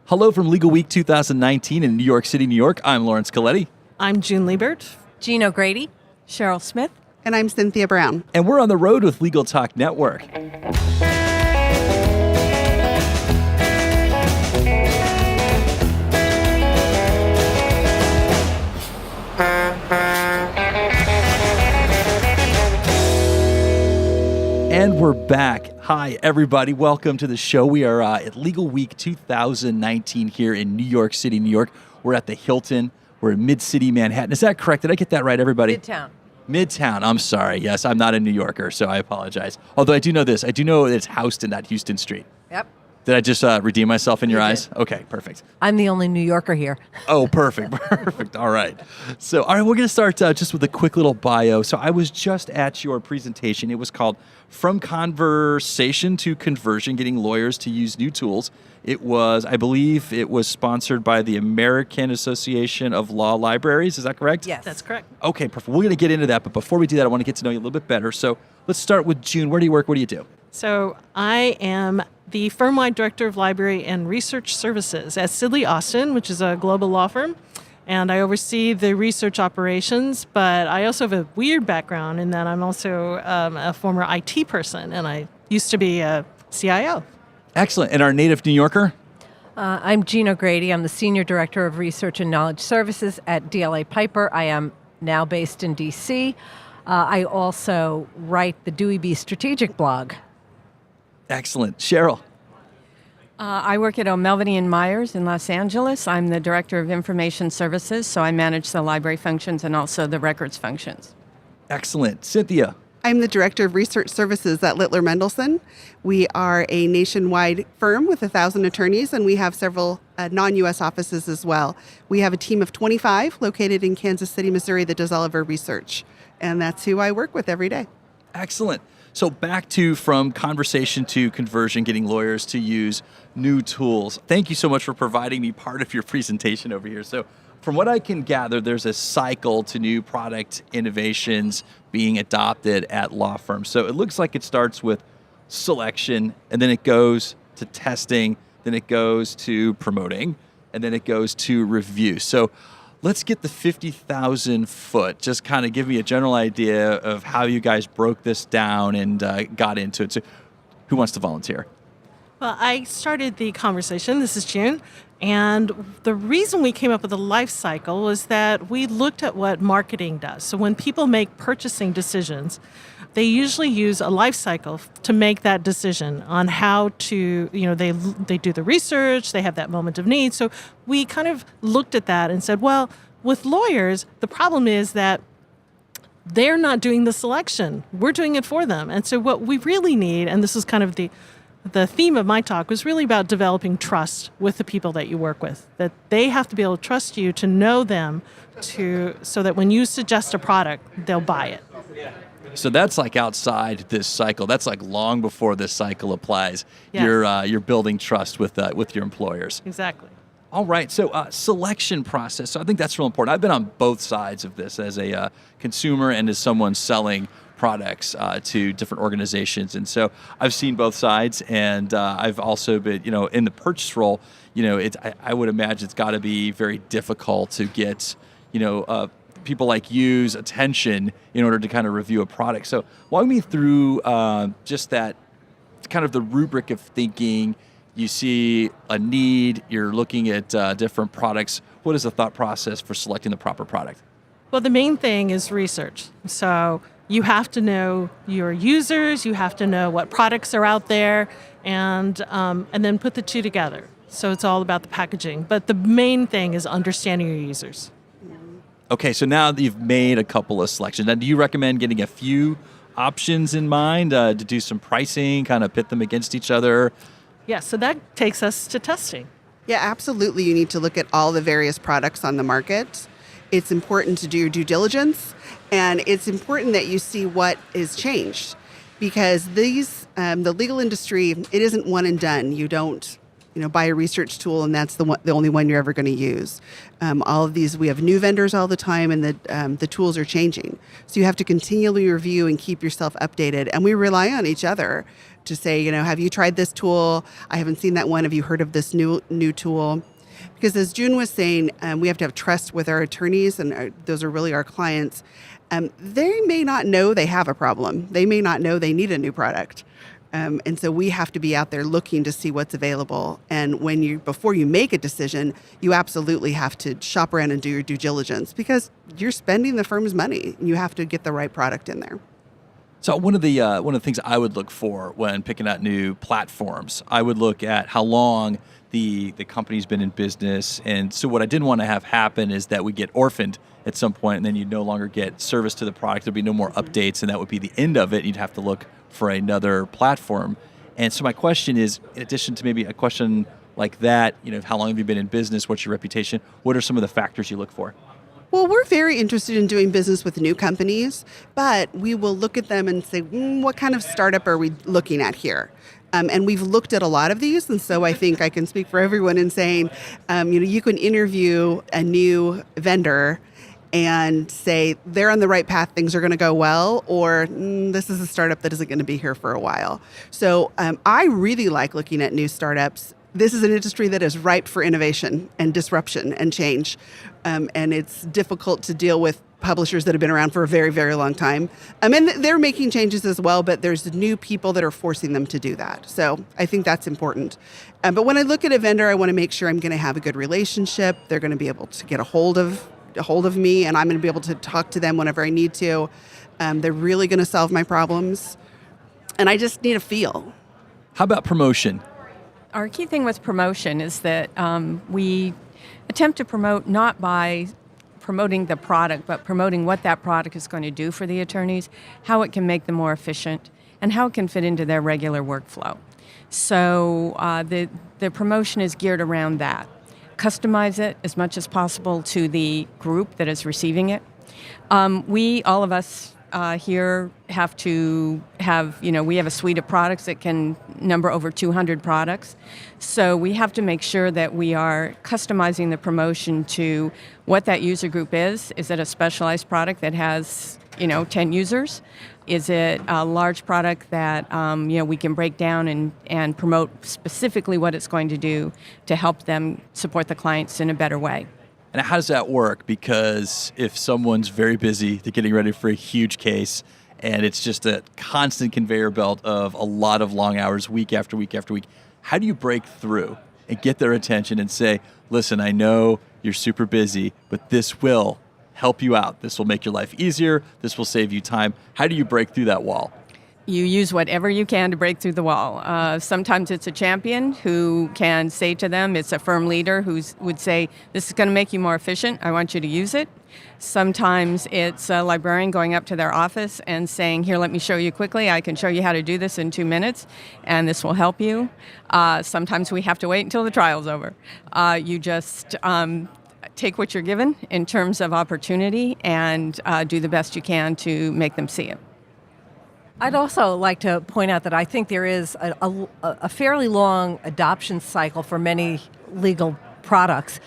Hello from Legalweek 2019 in New York City, New York. I'm Laurence Colletti. I'm June Liebert. Jean O'Grady. Cheryl Smith. And I'm Cynthia Brown. And we're on the road with Legal Talk Network. And we're back. Hi, everybody. Welcome to the show. We are at Legal Week 2019 here in New York City, New York. We're at the Hilton. We're in Mid-City, Manhattan. Is that correct? Did I get that right, everybody? Midtown. Midtown. I'm sorry. Yes, I'm not a New Yorker, so I apologize. Although I do know this. I do know it's Houston, not Houston Street. Yep. Did I just redeem myself in your eyes? Okay, perfect. I'm the only New Yorker here. Oh, perfect. Perfect. All right. So, all right, we're going to start just with a quick little bio. So I was just at your presentation. It was called From Conversation to Conversion, Getting Lawyers to Use New Tools. It was, I believe it was sponsored by the American Association of Law Libraries. Is that correct? Yes. That's correct. Okay, perfect. We're going to get into that. But before we do that, I want to get to know you a little bit better. So let's start with June. Where do you work? What do you do? So I am the firmwide director of library and research services at Sidley Austin, which is a global law firm. And I oversee the research operations, but I also have a weird background in that I'm also a former IT person, and I used to be a CIO. Excellent. And our native New Yorker? I'm Jean O'Grady. I'm the Senior Director of Research and Knowledge Services at DLA Piper. I am now based in D.C. I also write the Dewey B Strategic blog. Excellent. Cheryl? I work at O'Melveny & Myers in Los Angeles. I'm the Director of Information Services, so I manage the library functions and also the records functions. Excellent. Cynthia? I'm the Director of Research Services at Littler Mendelsohn. We are a nationwide firm with 1,000 attorneys, and we have several non-U.S. offices as well. We have a team of 25 located in Kansas City, Missouri that does all of our research, and that's who I work with every day. Excellent. So back to From Conversation to Conversion, Getting Lawyers to Use New Tools. Thank you so much for providing me part of your presentation over here. So from what I can gather, there's a cycle to new product innovations being adopted at law firms. So it looks like it starts with selection, and then it goes to testing, then it goes to promoting, and then it goes to review. So let's get the 50,000 foot. Just kind of give me a general idea of how you guys broke this down and got into it. So who wants to volunteer? Well, I started the conversation. This is June. And the reason we came up with a life cycle was that we looked at what marketing does. So when people make purchasing decisions, they usually use a life cycle to make that decision on how to, they do the research, they have that moment of need. So we kind of looked at that and said, well, with lawyers, the problem is that they're not doing the selection. We're doing it for them. And so what we really need, and this is kind of the theme of my talk, was really about developing trust with the people that you work with, that they have to be able to trust you, to know them, so that when you suggest a product, they'll buy it. So that's like outside this cycle. That's like long before this cycle applies. Yes. You're building trust with your employers. Exactly. All right. So selection process. So I think that's real important. I've been on both sides of this as a consumer and as someone selling products to different organizations. And so I've seen both sides, and I've also been, in the purchase role, I would imagine it's got to be very difficult to get, people like you's attention in order to kind of review a product. So walk me through just that kind of the rubric of thinking. You see a need, you're looking at different products. What is the thought process for selecting the proper product? Well, the main thing is research. So you have to know your users, you have to know what products are out there, and then put the two together. So it's all about the packaging. But the main thing is understanding your users. Okay, so now that you've made a couple of selections, now do you recommend getting a few options in mind to do some pricing, kind of pit them against each other? Yeah, so that takes us to testing. Yeah, absolutely. You need to look at all the various products on the market. It's important to do due diligence, and it's important that you see what is changed, because the legal industry, it isn't one and done. You don't buy a research tool and that's the only one you're ever going to use. All of these, we have new vendors all the time, and the tools are changing. So you have to continually review and keep yourself updated. And we rely on each other to say, have you tried this tool? I haven't seen that one. Have you heard of this new tool? Because as June was saying, we have to have trust with our attorneys, and those are really our clients. They may not know they have a problem. They may not know they need a new product. And so we have to be out there looking to see what's available. And before you make a decision, you absolutely have to shop around and do your due diligence, because you're spending the firm's money. You have to get the right product in there. So one of the things I would look for when picking out new platforms, I would look at how long the company's been in business. And so what I didn't want to have happen is that we get orphaned at some point, and then you'd no longer get service to the product. There'd be no more updates, and that would be the end of it. You'd have to look for another platform. And so my question is, in addition to maybe a question like that, how long have you been in business? What's your reputation? What are some of the factors you look for? Well, we're very interested in doing business with new companies, but we will look at them and say, what kind of startup are we looking at here? And we've looked at a lot of these, and so I think I can speak for everyone in saying, you can interview a new vendor and say they're on the right path, things are going to go well, or this is a startup that isn't going to be here for a while. So I really like looking at new startups. This is an industry that is ripe for innovation and disruption and change, and it's difficult to deal with publishers that have been around for a very, very long time. And they're making changes as well, but there's new people that are forcing them to do that. So I think that's important. But when I look at a vendor, I want to make sure I'm going to have a good relationship. They're going to be able to get a hold of me, and I'm going to be able to talk to them whenever I need to. They're really going to solve my problems, and I just need a feel. How about promotion? Our key thing with promotion is that we attempt to promote not by promoting the product, but promoting what that product is going to do for the attorneys, how it can make them more efficient, and how it can fit into their regular workflow. So the promotion is geared around that. Customize it as much as possible to the group that is receiving it. All of us here have to have, we have a suite of products that can number over 200 products. So we have to make sure that we are customizing the promotion to what that user group is. Is it a specialized product that has, 10 users? Is it a large product that, we can break down and promote specifically what it's going to do to help them support the clients in a better way? And how does that work? Because if someone's very busy, they're getting ready for a huge case, and it's just a constant conveyor belt of a lot of long hours, week after week after week, how do you break through and get their attention and say, listen, I know you're super busy, but this will help you out. This will make your life easier. This will save you time. How do you break through that wall? You use whatever you can to break through the wall. Sometimes it's a champion who can say to them, it's a firm leader who would say, this is going to make you more efficient. I want you to use it. Sometimes it's a librarian going up to their office and saying, here, let me show you quickly. I can show you how to do this in 2 minutes, and this will help you. Sometimes we have to wait until the trial's over. You just take what you're given in terms of opportunity and do the best you can to make them see it. I'd also like to point out that I think there is a fairly long adoption cycle for many legal products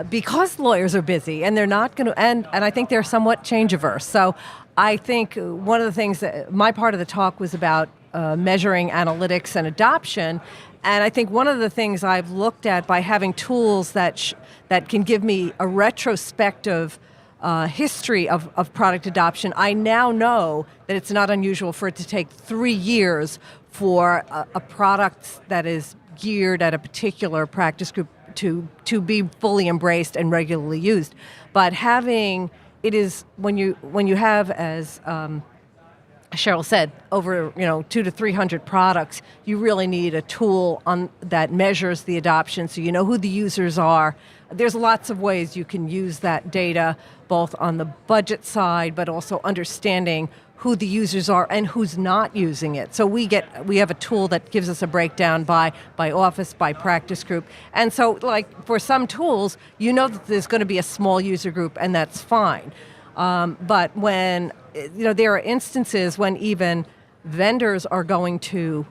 because lawyers are busy and they're not going to, and I think they're somewhat change averse. So I think one of the things that my part of the talk was about measuring analytics and adoption. And I think one of the things I've looked at by having tools that can give me a retrospective history of product adoption, I now know that it's not unusual for it to take 3 years for a product that is geared at a particular practice group to be fully embraced and regularly used. But having it is when you have, as Cheryl said, over 200 to 300 products, you really need a tool that measures the adoption, so you know who the users are. There's lots of ways you can use that data, both on the budget side, but also understanding who the users are and who's not using it. So we have a tool that gives us a breakdown by office, by practice group. And so, like, for some tools, you know that there's going to be a small user group, and that's fine. But when there are instances when even vendors are going to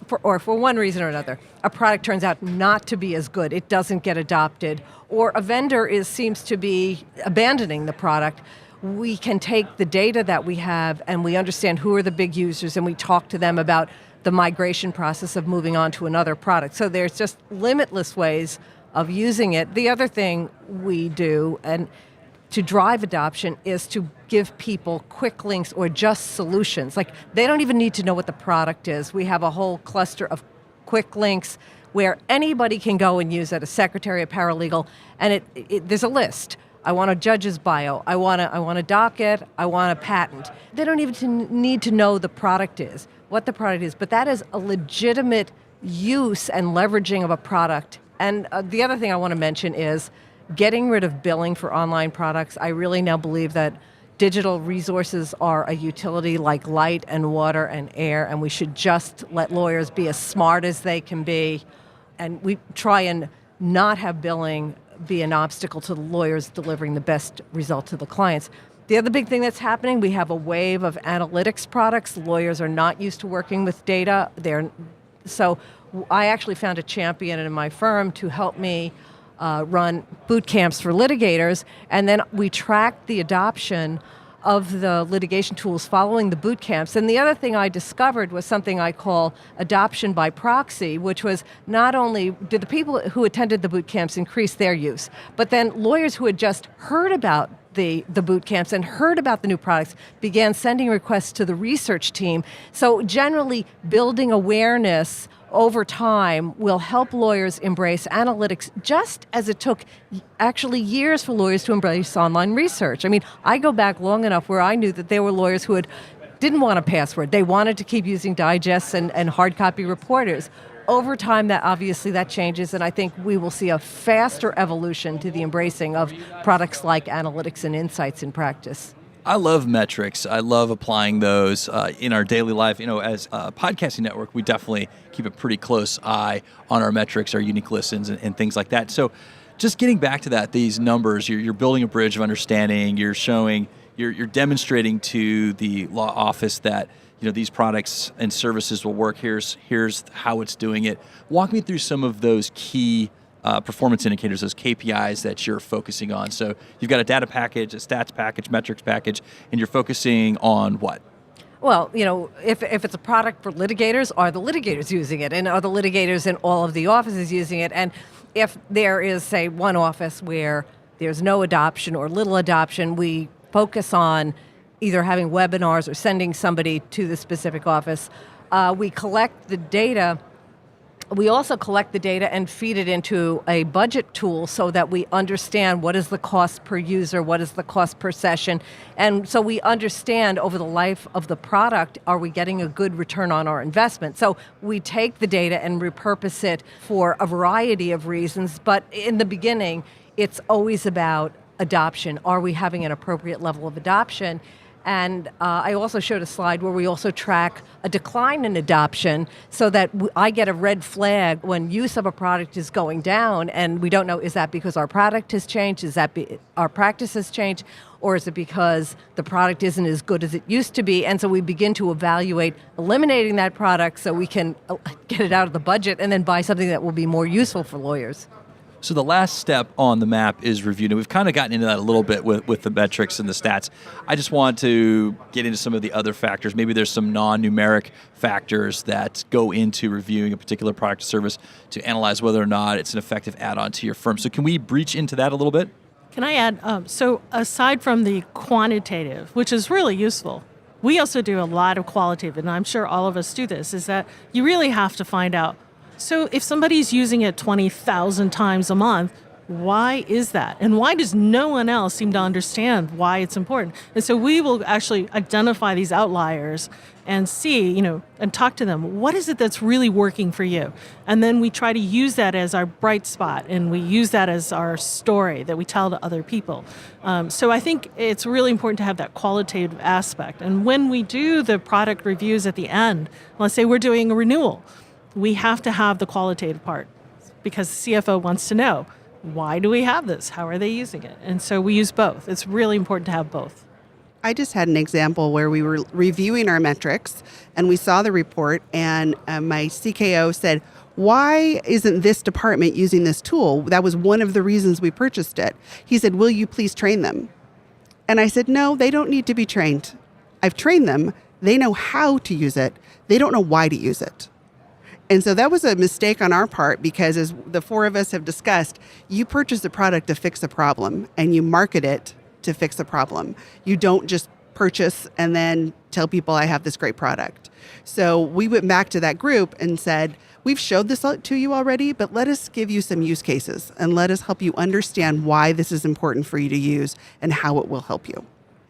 for one reason or another, a product turns out not to be as good, it doesn't get adopted, or a vendor seems to be abandoning the product, we can take the data that we have and we understand who are the big users and we talk to them about the migration process of moving on to another product. So there's just limitless ways of using it. The other thing we do, and to drive adoption, is to give people quick links or just solutions. Like, they don't even need to know what the product is. We have a whole cluster of quick links where anybody can go and use it, a secretary, a paralegal, and there's a list. I want a judge's bio, I want a docket, I want a patent. They don't even need to know what the product is, but that is a legitimate use and leveraging of a product. And the other thing I want to mention is getting rid of billing for online products. I really now believe that digital resources are a utility like light and water and air, and we should just let lawyers be as smart as they can be, and we try and not have billing be an obstacle to the lawyers delivering the best result to the clients. The other big thing that's happening, we have a wave of analytics products. Lawyers are not used to working with data. So I actually found a champion in my firm to help me run boot camps for litigators, and then we tracked the adoption of the litigation tools following the boot camps. And the other thing I discovered was something I call adoption by proxy, which was not only did the people who attended the boot camps increase their use, but then lawyers who had just heard about the boot camps and heard about the new products began sending requests to the research team. So generally, building awareness over time will help lawyers embrace analytics, just as it took actually years for lawyers to embrace online research. I mean, I go back long enough where I knew that there were lawyers who didn't want a password. They wanted to keep using digests and hard copy reporters. Over time, that changes, and I think we will see a faster evolution to the embracing of products like analytics and insights in practice. I love metrics. I love applying those in our daily life. As a podcasting network, we definitely keep a pretty close eye on our metrics, our unique listens, and things like that. So just getting back to that, these numbers, you're building a bridge of understanding. You're showing, you're demonstrating to the law office that these products and services will work. Here's how it's doing it. Walk me through some of those key performance indicators, those KPIs that you're focusing on. So you've got a data package, a stats package, metrics package, and you're focusing on what? Well, if it's a product for litigators, are the litigators using it? And are the litigators in all of the offices using it? And if there is, say, one office where there's no adoption or little adoption, we focus on either having webinars or sending somebody to the specific office. We collect the data. We also collect the data and feed it into a budget tool so that we understand what is the cost per user, what is the cost per session. And so we understand over the life of the product, are we getting a good return on our investment? So we take the data and repurpose it for a variety of reasons. But in the beginning, it's always about adoption. Are we having an appropriate level of adoption? And I also showed a slide where we also track a decline in adoption so that I get a red flag when use of a product is going down, and we don't know, is that because our product has changed, is that our practice has changed, or is it because the product isn't as good as it used to be? And so we begin to evaluate eliminating that product so we can get it out of the budget and then buy something that will be more useful for lawyers. So the last step on the map is review. Now, we've kind of gotten into that a little bit with the metrics and the stats. I just want to get into some of the other factors. Maybe there's some non-numeric factors that go into reviewing a particular product or service to analyze whether or not it's an effective add-on to your firm. So can we breach into that a little bit? Can I add, so aside from the quantitative, which is really useful, we also do a lot of qualitative, and I'm sure all of us do this, is that you really have to find out, so if somebody's using it 20,000 times a month, why is that? And why does no one else seem to understand why it's important? And so we will actually identify these outliers and see, and talk to them. What is it that's really working for you? And then we try to use that as our bright spot, and we use that as our story that we tell to other people. So I think it's really important to have that qualitative aspect. And when we do the product reviews at the end, let's say we're doing a renewal, we have to have the qualitative part because the CFO wants to know, why do we have this? How are they using it? And so we use both. It's really important to have both. I just had an example where we were reviewing our metrics and we saw the report, and my CKO said, "Why isn't this department using this tool? That was one of the reasons we purchased it." He said, "Will you please train them?" And I said, "No, they don't need to be trained. I've trained them. They know how to use it. They don't know why to use it." And so that was a mistake on our part, because as the four of us have discussed, you purchase a product to fix a problem and you market it to fix a problem. You don't just purchase and then tell people I have this great product. So we went back to that group and said, "We've showed this to you already, but let us give you some use cases and let us help you understand why this is important for you to use and how it will help you."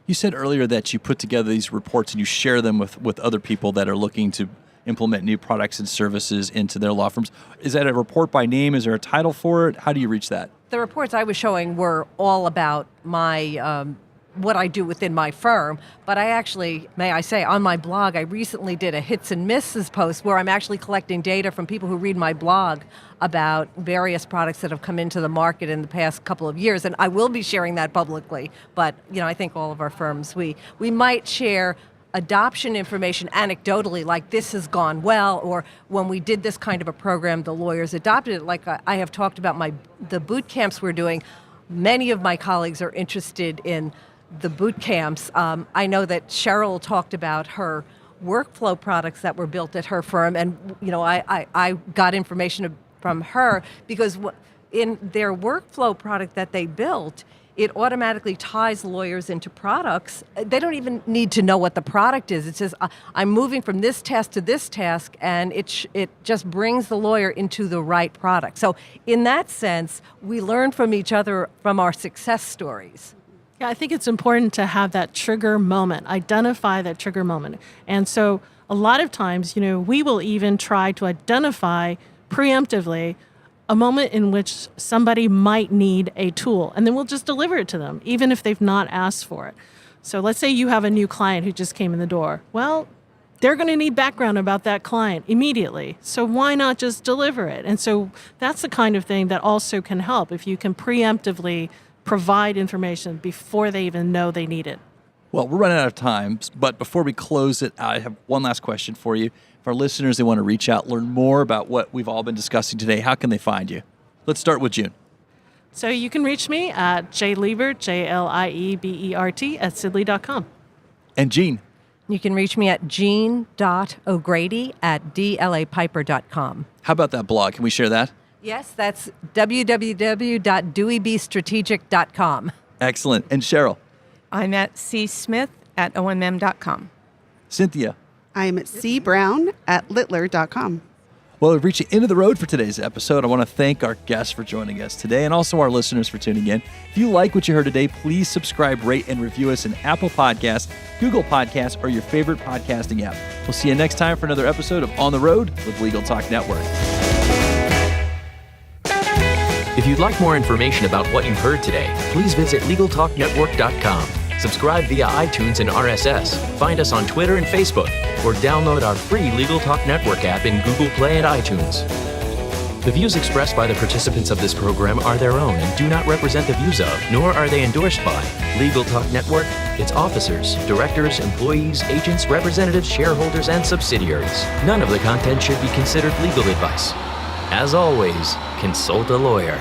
You said earlier that you put together these reports and you share them with other people that are looking to implement new products and services into their law firms. Is that a report by name? Is there a title for it? How do you reach that? The reports I was showing were all about my what I do within my firm, but I actually, may I say, on my blog, I recently did a hits and misses post where I'm actually collecting data from people who read my blog about various products that have come into the market in the past couple of years, and I will be sharing that publicly. But I think all of our firms, we might share adoption information anecdotally, like this has gone well, or when we did this kind of a program, the lawyers adopted it. Like I have talked about the boot camps we're doing. Many of my colleagues are interested in the boot camps. I know that Cheryl talked about her workflow products that were built at her firm, and I got information from her because in their workflow product that they built, it automatically ties lawyers into products. They don't even need to know what the product is. It says, I'm moving from this task to this task, and it just brings the lawyer into the right product. So in that sense, we learn from each other from our success stories. Yeah, I think it's important to have that trigger moment, identify that trigger moment. And so a lot of times, we will even try to identify preemptively a moment in which somebody might need a tool, and then we'll just deliver it to them, even if they've not asked for it. So let's say you have a new client who just came in the door. Well, they're going to need background about that client immediately. So why not just deliver it? And so that's the kind of thing that also can help if you can preemptively provide information before they even know they need it. Well, we're running out of time, but before we close it, I have one last question for you. If our listeners, they want to reach out, learn more about what we've all been discussing today, how can they find you? Let's start with June. So you can reach me at jliebert, JLIEBERT, at sidley.com. And Jean. You can reach me at jean.o'grady at dlapiper.com. How about that blog? Can we share that? Yes, that's www.deweystrategic.com. Excellent. And Cheryl? I'm at csmith@omm.com. Cynthia? I'm at cbrown@littler.com. Well, we've reached the end of the road for today's episode. I want to thank our guests for joining us today and also our listeners for tuning in. If you like what you heard today, please subscribe, rate, and review us in Apple Podcasts, Google Podcasts, or your favorite podcasting app. We'll see you next time for another episode of On the Road with Legal Talk Network. If you'd like more information about what you've heard today, please visit LegalTalkNetwork.com. Subscribe via iTunes and RSS. Find us on Twitter and Facebook, or download our free Legal Talk Network app in Google Play and iTunes. The views expressed by the participants of this program are their own and do not represent the views of, nor are they endorsed by, Legal Talk Network, its officers, directors, employees, agents, representatives, shareholders, and subsidiaries. None of the content should be considered legal advice. As always, consult a lawyer.